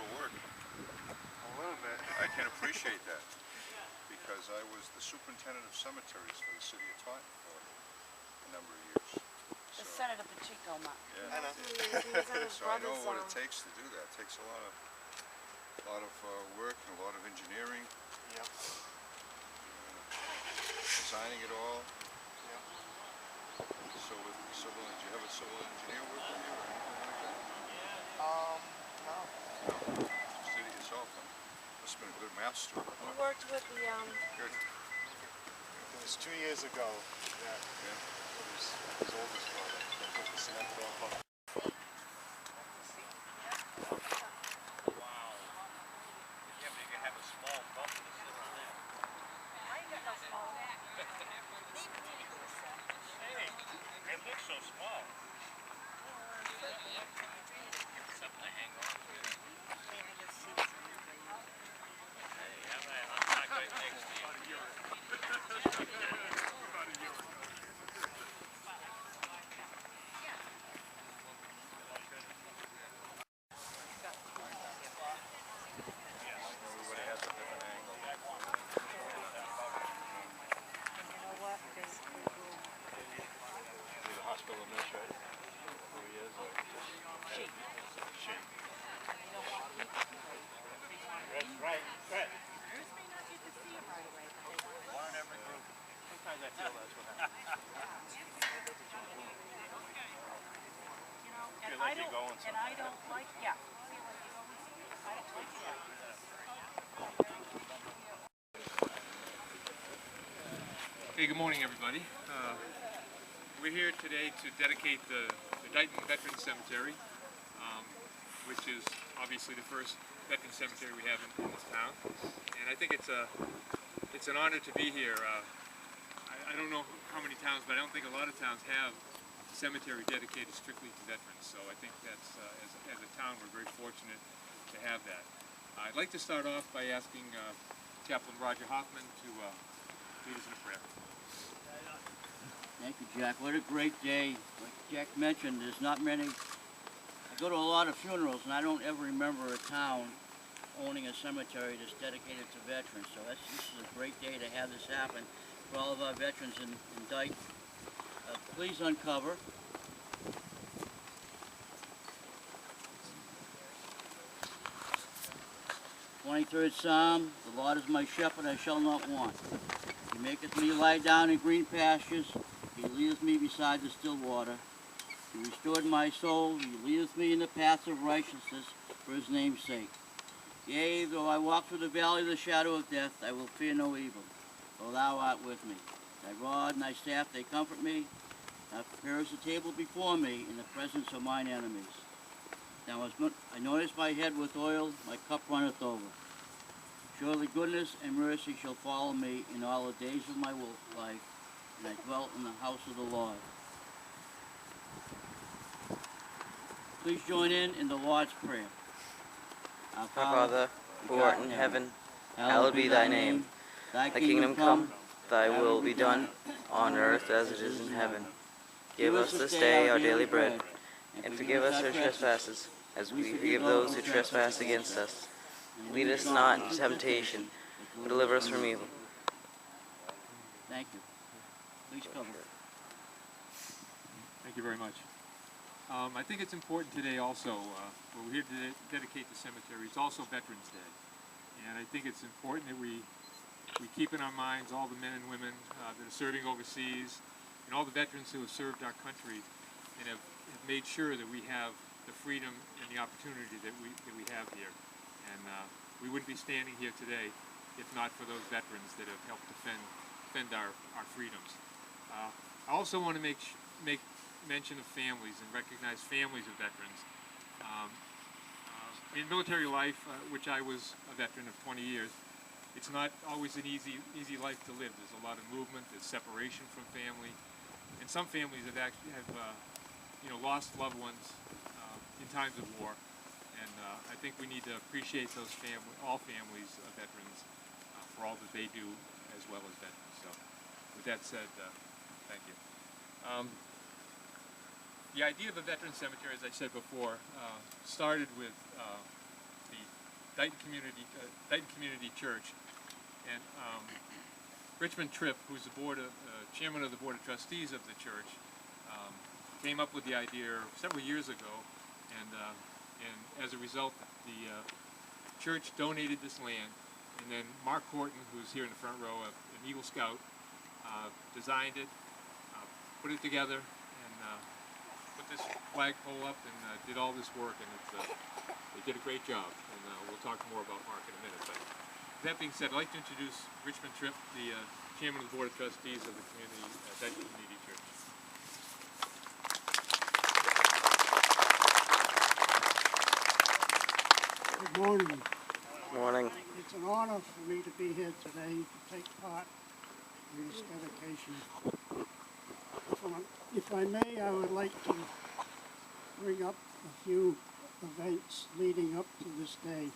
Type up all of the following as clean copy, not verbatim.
little work. A little bit. I can appreciate that because I was the superintendent of cemeteries for the city of Taunton for a number of years. The Senator Pacheco, Mark. Yeah. I know. So I know what it takes to do that. It takes a lot of work and a lot of engineering. Yep. Designing it all. Yep. So with the civil, did you have a civil engineer work with you or anything like that? No. No. Just did it yourself. Huh? Must have been a good master. You worked with the, Good. It was 2 years ago that his oldest brother that put the cement off on. So small. Something to hang on to. Hey, I'm not going next to you. Everybody has a different angle. you know what, there's The hospital administrator. Who he is? Or she. she. That's right. Good. Yours may not get to see him right away, but they want to. One in every group. Sometimes I feel that's what happens. You know, and Feel I like you're don't, going and I don't like, yeah. I don't like that. Hey, good morning, everybody. We're here today to dedicate the Dighton Veterans Cemetery, which is obviously the first veteran cemetery we have in this town. And I think it's an honor to be here. I don't know how many towns, but I don't think a lot of towns have a cemetery dedicated strictly to veterans. So I think that's, as a town, we're very fortunate to have that. I'd like to start off by asking Chaplain Roger Hoffman to lead us in a prayer. Thank you, Jack. What a great day. Like Jack mentioned, there's not many. I go to a lot of funerals, and I don't ever remember a town owning a cemetery that's dedicated to veterans. So this is a great day to have this happen for all of our veterans in Dighton. Please uncover. "23rd Psalm, the Lord is my shepherd, I shall not want. He maketh me lie down in green pastures. He leadeth me beside the still water. He restored my soul. He leadeth me in the paths of righteousness for his name's sake. Yea, though I walk through the valley of the shadow of death, I will fear no evil, for thou art with me. Thy rod and thy staff, they comfort me. Thou preparest a table before me in the presence of mine enemies. Thou hast anointest my head with oil, my cup runneth over. Surely goodness and mercy shall follow me in all the days of my life, and I dwell in the house of the Lord." Please join in the Lord's Prayer. Our Father, who art in heaven, hallowed be thy name. Thy kingdom come, thy will be done, on earth as it is in heaven. Give us this day our daily bread, and forgive us our trespasses, as we forgive those who trespass against us. Lead us not into temptation, but deliver us from evil. Thank you. Please cover. Thank you very much. I think it's important today also, we're here to dedicate the cemetery. It's also Veterans Day. And I think it's important that we keep in our minds all the men and women that are serving overseas and all the veterans who have served our country and have made sure that we have the freedom and the opportunity that we have here. And we wouldn't be standing here today if not for those veterans that have helped defend our freedoms. I also want to make mention of families and recognize families of veterans. In military life, which I was a veteran of 20 years, it's not always an easy life to live. There's a lot of movement, there's separation from family, and some families have lost loved ones in times of war. And I think we need to appreciate all families of veterans for all that they do as well as veterans. So, with that said, thank you. The idea of a veteran cemetery, as I said before, started with the Dighton Community Church, and Richmond Tripp, who's the chairman of the board of trustees of the church, came up with the idea several years ago, and as a result, the church donated this land, and then Marc Horton, who's here in the front row, an Eagle Scout, designed it, put it together, and put this flagpole up, and did all this work, and they did a great job, and we'll talk more about Marc in a minute. But that being said, I'd like to introduce Richmond Tripp, the chairman of the board of trustees of the Dighton Community Church. Good morning. Morning. It's an honor for me to be here today to take part in this dedication. If I may, I would like to bring up a few events leading up to this day.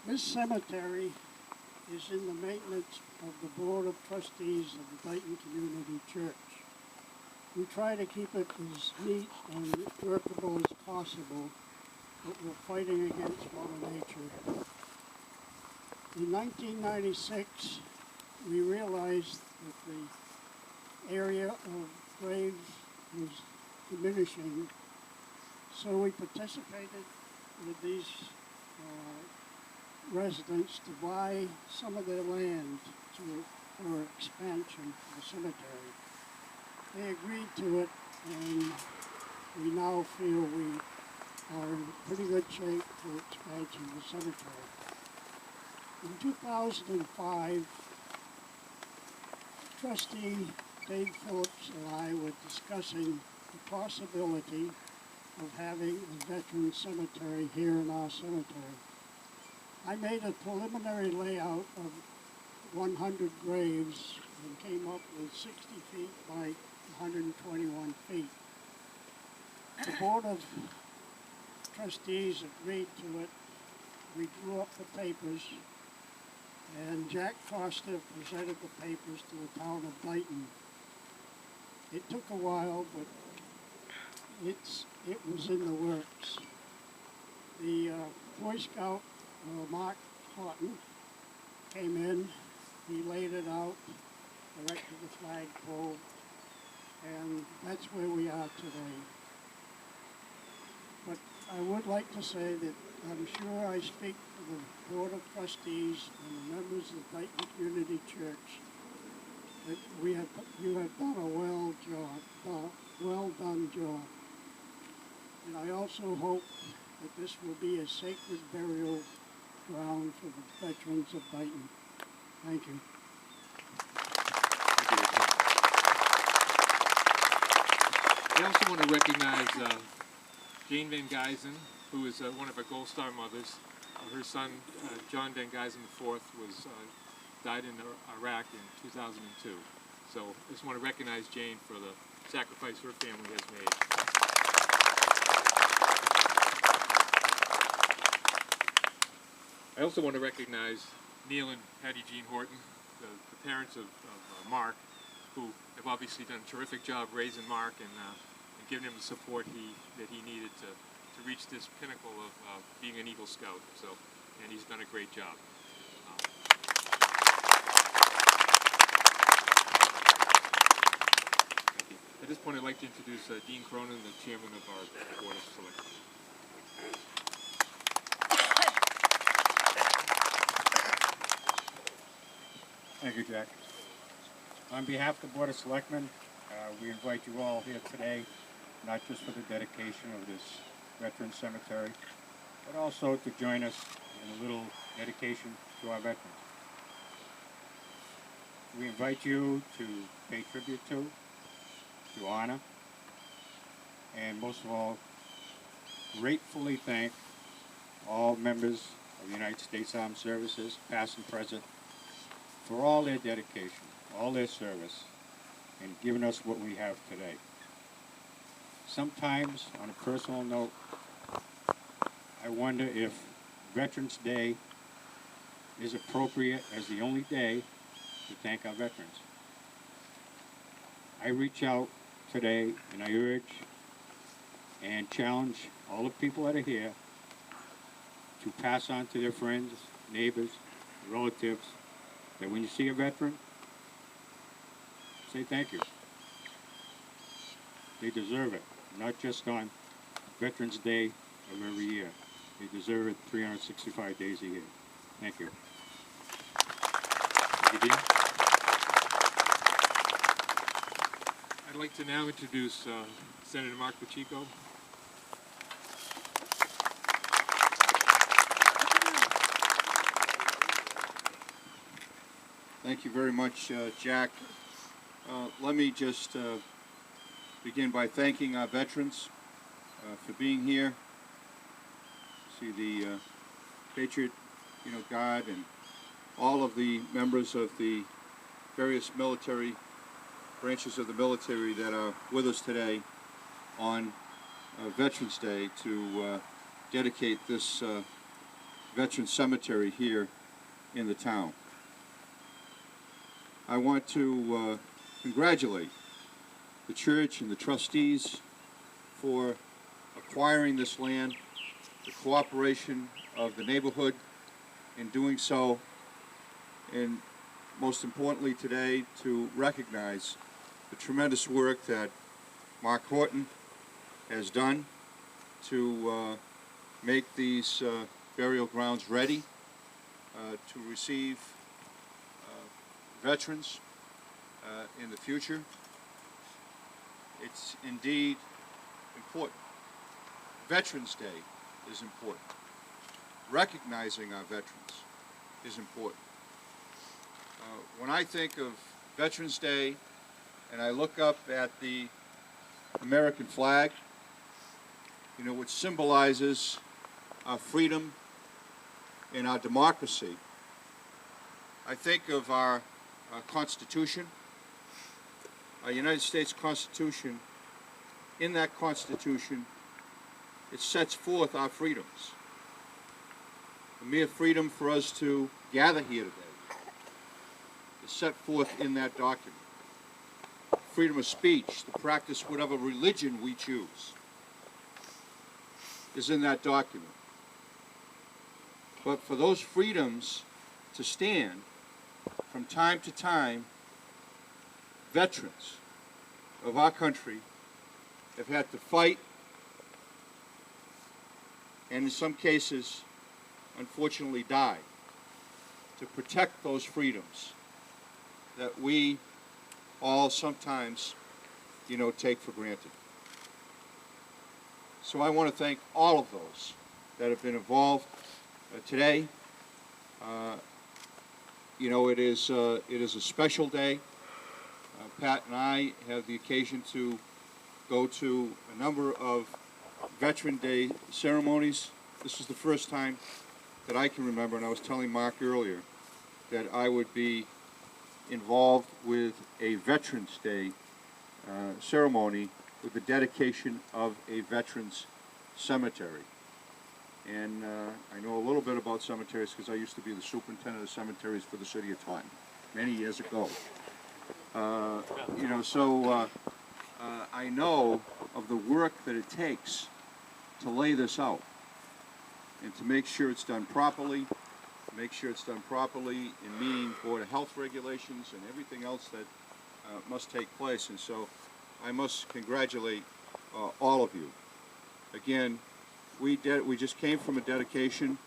This cemetery is in the maintenance of the Board of Trustees of the Dighton Community Church. We try to keep it as neat and workable as possible, but we're fighting against Mother Nature. In 1996, we realized that the area of graves was diminishing, so we participated with these residents to buy some of their land for expansion of the cemetery. They agreed to it, and we now feel we are in pretty good shape for expansion of the cemetery. In 2005, Trustee Dave Phillips and I were discussing the possibility of having a veteran cemetery here in our cemetery. I made a preliminary layout of 100 graves and came up with 60 feet by 121 feet. The Board of Trustees agreed to it. We drew up the papers, and Jack Foster presented the papers to the town of Dighton. It took a while, but it was in the works. The Boy Scout, Marc Horton, came in. He laid it out, erected the flagpole, and that's where we are today. But I would like to say that I'm sure I speak for the Board of Trustees and the members of the Dighton Community Church that you have done a well done job. And I also hope that this will be a sacred burial ground for the veterans of Dighton. Thank you. I also want to recognize Jane Van Geysen, who is one of our Gold Star mothers. Her son, John Van Geysen IV, died in Iraq in 2002. So I just want to recognize Jane for the sacrifice her family has made. I also want to recognize Neil and Patty Jean Horton, the parents of Marc, who have obviously done a terrific job raising Marc and giving him the support that he needed to reach this pinnacle of being an Eagle Scout. So, and he's done a great job. At this point, I'd like to introduce Dean Cronin, the chairman of our Board of Selectmen. Thank you, Jack. On behalf of the Board of Selectmen, we invite you all here today, not just for the dedication of this veteran cemetery, but also to join us in a little dedication to our veterans. We invite you to pay tribute to honor, and most of all, gratefully thank all members of the United States Armed Services, past and present, for all their dedication, all their service, and giving us what we have today. Sometimes, on a personal note, I wonder if Veterans Day is appropriate as the only day to thank our veterans. I reach out today and I urge and challenge all the people that are here to pass on to their friends, neighbors, relatives, that when you see a veteran, say thank you. They deserve it, not just on Veterans Day of every year. They deserve it 365 days a year. Thank you. Thank you, Dean. I'd like to now introduce Senator Marc Pacheco. Thank you very much, Jack. Let me just begin by thanking our veterans for being here. See the Patriot, Guard, and all of the members of the various military branches of the military that are with us today on Veterans Day to dedicate this veteran cemetery here in the town. I want to congratulate the church and the trustees for acquiring this land, the cooperation of the neighborhood in doing so, and most importantly today to recognize the tremendous work that Marc Horton has done to make these burial grounds ready to receive veterans in the future. It's indeed important. Veterans Day is important. Recognizing our veterans is important. When I think of Veterans Day and I look up at the American flag, which symbolizes our freedom and our democracy, I think of our Constitution, our United States Constitution. In that Constitution, it sets forth our freedoms. The mere freedom for us to gather here today is set forth in that document. Freedom of speech, to practice whatever religion we choose, is in that document. But for those freedoms to stand, from time to time, veterans of our country have had to fight, and in some cases, unfortunately die, to protect those freedoms that we all sometimes, take for granted. So I want to thank all of those that have been involved today. It is a special day. Pat and I have the occasion to go to a number of Veteran Day ceremonies. This is the first time that I can remember, and I was telling Mark earlier, that I would be involved with a Veterans Day ceremony with the dedication of a veterans cemetery. And I know a little bit about cemeteries because I used to be the superintendent of cemeteries for the city of Dighton many years ago. I know of the work that it takes to lay this out and to make sure it's done properly, in meeting Board of Health regulations and everything else that must take place. And so I must congratulate all of you. Again, we just came from a dedication.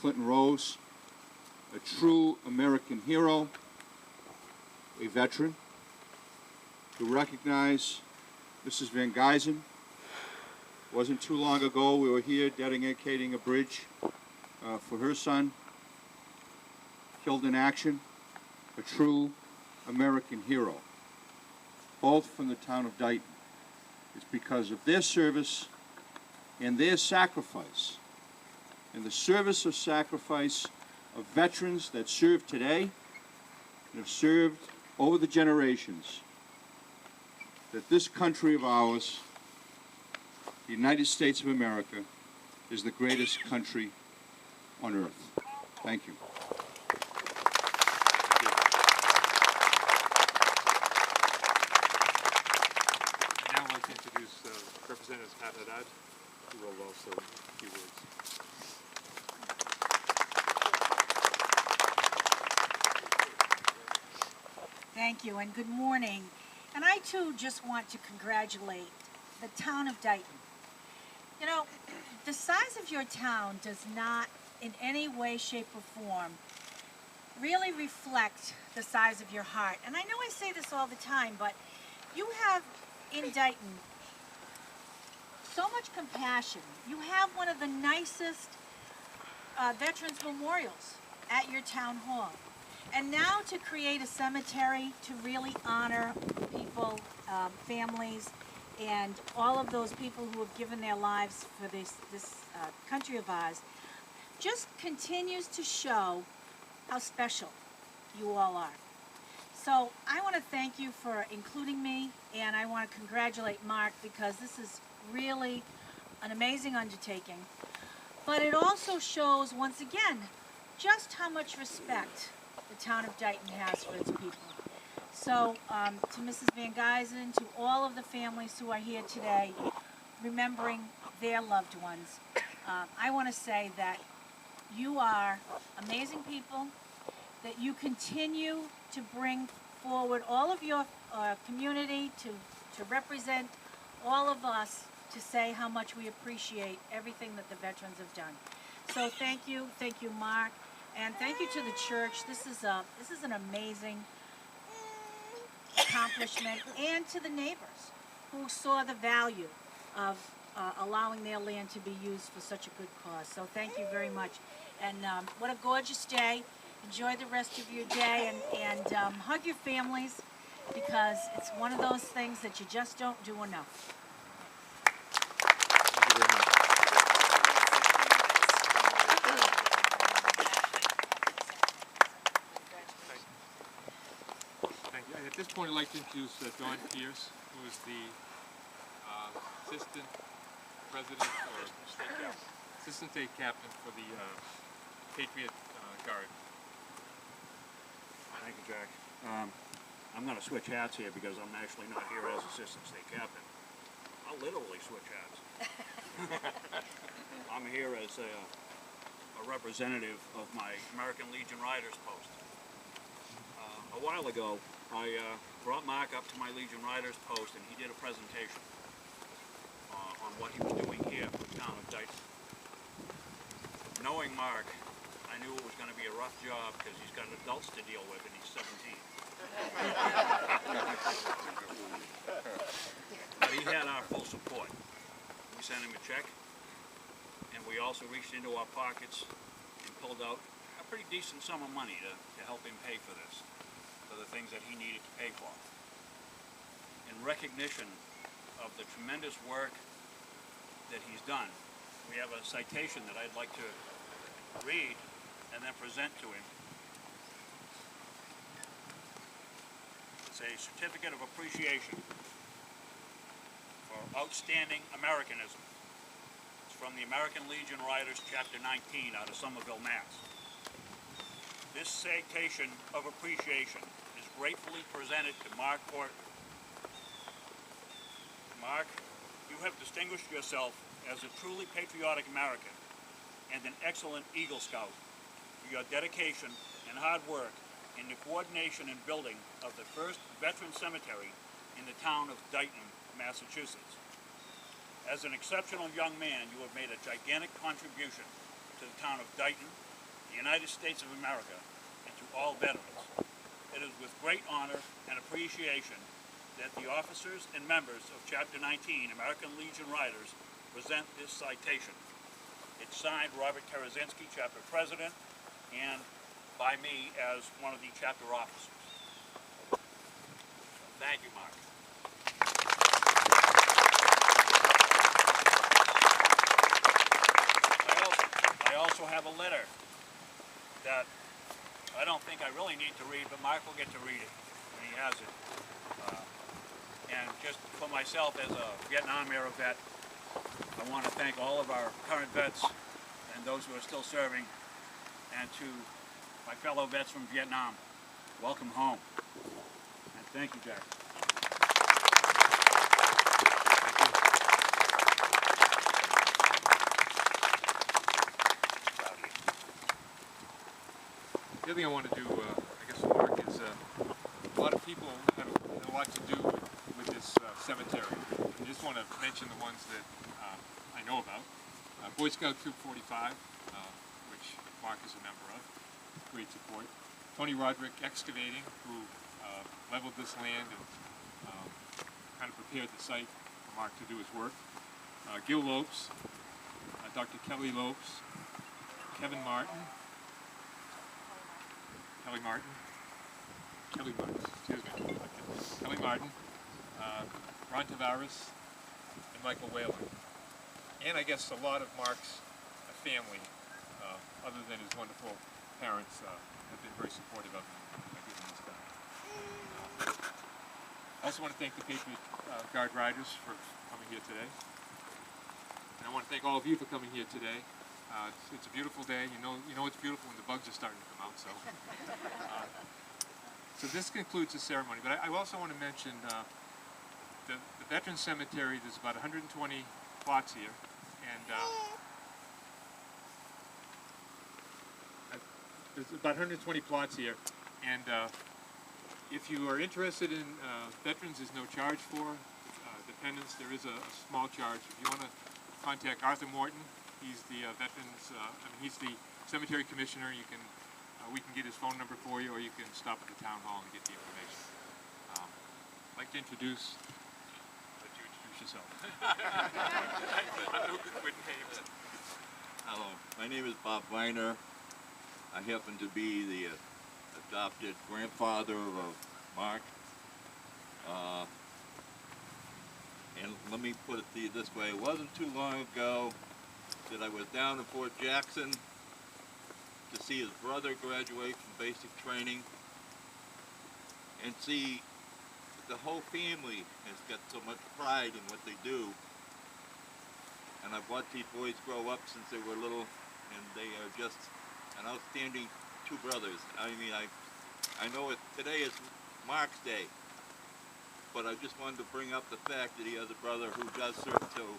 Clinton Rose, a true American hero, a veteran, to recognize Mrs. Van Geysen. Wasn't too long ago we were here dedicating a bridge for her son, killed in action, a true American hero, both from the town of Dighton. It's because of their service and their sacrifice, and the service of sacrifice of veterans that serve today and have served over the generations, that this country of ours, the United States of America, is the greatest country on earth. Thank you. Now I'd like to introduce Representative Pat Haddad. who will also a few words. Thank you and good morning. And I too just want to congratulate the town of Dighton. You know, the size of your town does not in any way, shape, or form really reflect the size of your heart. And I know I say this all the time, but you have in Dighton so much compassion. You have one of the nicest veterans memorials at your town hall. And now to create a cemetery to really honor people, families, and all of those people who have given their lives for this country of ours, just continues to show how special you all are. So I want to thank you for including me, and I want to congratulate Mark because this is really an amazing undertaking. But it also shows, once again, just how much respect the town of Dighton has for its people. So to Mrs. Van Geysen, to all of the families who are here today, remembering their loved ones, I want to say that you are amazing people, that you continue to bring forward all of your community to represent all of us, to say how much we appreciate everything that the veterans have done. So thank you, Mark, and thank you to the church. This is an amazing accomplishment, and to the neighbors who saw the value of allowing their land to be used for such a good cause. So thank you very much, and what a gorgeous day. Enjoy the rest of your day, and hug your families, because it's one of those things that you just don't do enough. Thank you. And at this point, I'd like to introduce Don Pierce, who is the assistant president or assistant state captain for the Patriot Guard. Thank you, Jack. I'm going to switch hats here because I'm actually not here as assistant state captain. I'll literally switch hats. I'm here as a representative of my American Legion Riders post. A while ago, I brought Mark up to my Legion Riders post, and he did a presentation on what he was doing here for the town of Dighton. Knowing Mark, I knew it was going to be a rough job because he's got adults to deal with and he's 17. But he had our full support. We sent him a check, and we also reached into our pockets and pulled out a pretty decent sum of money to help him pay for this, for the things that he needed to pay for. In recognition of the tremendous work that he's done, we have a citation that I'd like to read and then present to him. It's a certificate of appreciation for outstanding Americanism. It's from the American Legion Riders, Chapter 19, out of Somerville, Mass. This citation of appreciation is gratefully presented to Marc Horton. Mark, you have distinguished yourself as a truly patriotic American and an excellent Eagle Scout for your dedication and hard work in the coordination and building of the first veteran cemetery in the town of Dighton, Massachusetts. As an exceptional young man, you have made a gigantic contribution to the town of Dighton, the United States of America, and to all veterans. It is with great honor and appreciation that the officers and members of Chapter 19, American Legion Riders, present this citation. It's signed Robert Tarazinski, Chapter President, and by me as one of the chapter officers. Thank you, Mark. I also have a letter that I don't think I really need to read, but Mark will get to read it when he has it. And just for myself as a Vietnam-era vet, I want to thank all of our current vets and those who are still serving, and to my fellow vets from Vietnam, welcome home. And thank you, Jack. other thing I want to do, I guess, for Mark, is a lot of people have a lot to do with this cemetery. I just want to mention the ones that I know about. Boy Scout Troop 45, which Mark is a member of. Great support. Tony Roderick Excavating, who leveled this land and kind of prepared the site for Mark to do his work. Gil Lopes, Dr. Kelly Lopes, Kelly Martin, Ron Tavares, and Michael Whalen. And I guess a lot of Mark's family, other than his wonderful parents, have been very supportive of him giving this done. I also want to thank the Patriot Guard Riders for coming here today. And I want to thank all of you for coming here today. It's a beautiful day. You know it's beautiful when the bugs are starting to come out. So this concludes the ceremony. But I also want to mention the Veterans Cemetery. There's about 120 plots here, and there's about 120 plots here. And if you are interested in veterans, there's no charge for dependents. There is a small charge. If you want to contact Arthur Morton, he's the veterans. He's the cemetery commissioner. You can we can get his phone number for you, or you can stop at the town hall and get the information. I'd like to introduce. Let you introduce yourself. Hello, my name is Bob Weiner. I happen to be the adopted grandfather of Mark. And let me put it to you this way, it wasn't too long ago that I was down in Fort Jackson to see his brother graduate from basic training and see the whole family has got so much pride in what they do. And I've watched these boys grow up since they were little, and they are just an outstanding two brothers. I mean, I know today is Mark's Day, but I just wanted to bring up the fact that he has a brother who does serve too.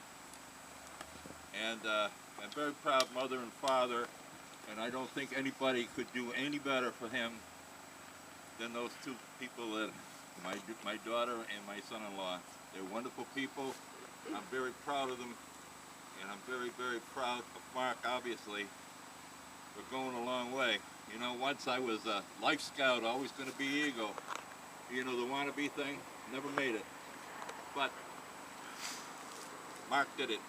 And I'm very proud mother and father, and I don't think anybody could do any better for him than those two people, that my daughter and my son-in-law. They're wonderful people. I'm very proud of them, and I'm very, very proud of Mark, obviously. We're going a long way. You know, once I was a Life Scout, always going to be Eagle. You know, the wannabe thing, never made it. But Mark did it,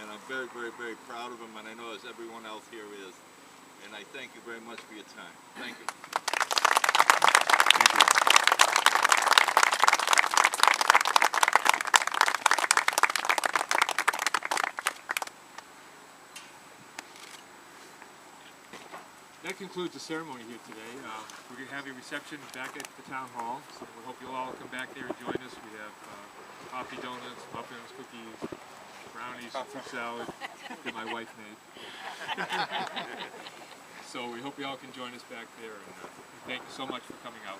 and I'm very, very, very proud of him, and I know as everyone else here is. And I thank you very much for your time. Thank you. That concludes the ceremony here today. We're going to have a reception back at the town hall, so we hope you'll all come back there and join us. We have coffee, donuts, muffins, cookies, brownies, fruit salad that my wife made. So we hope you all can join us back there, and thank you so much for coming out.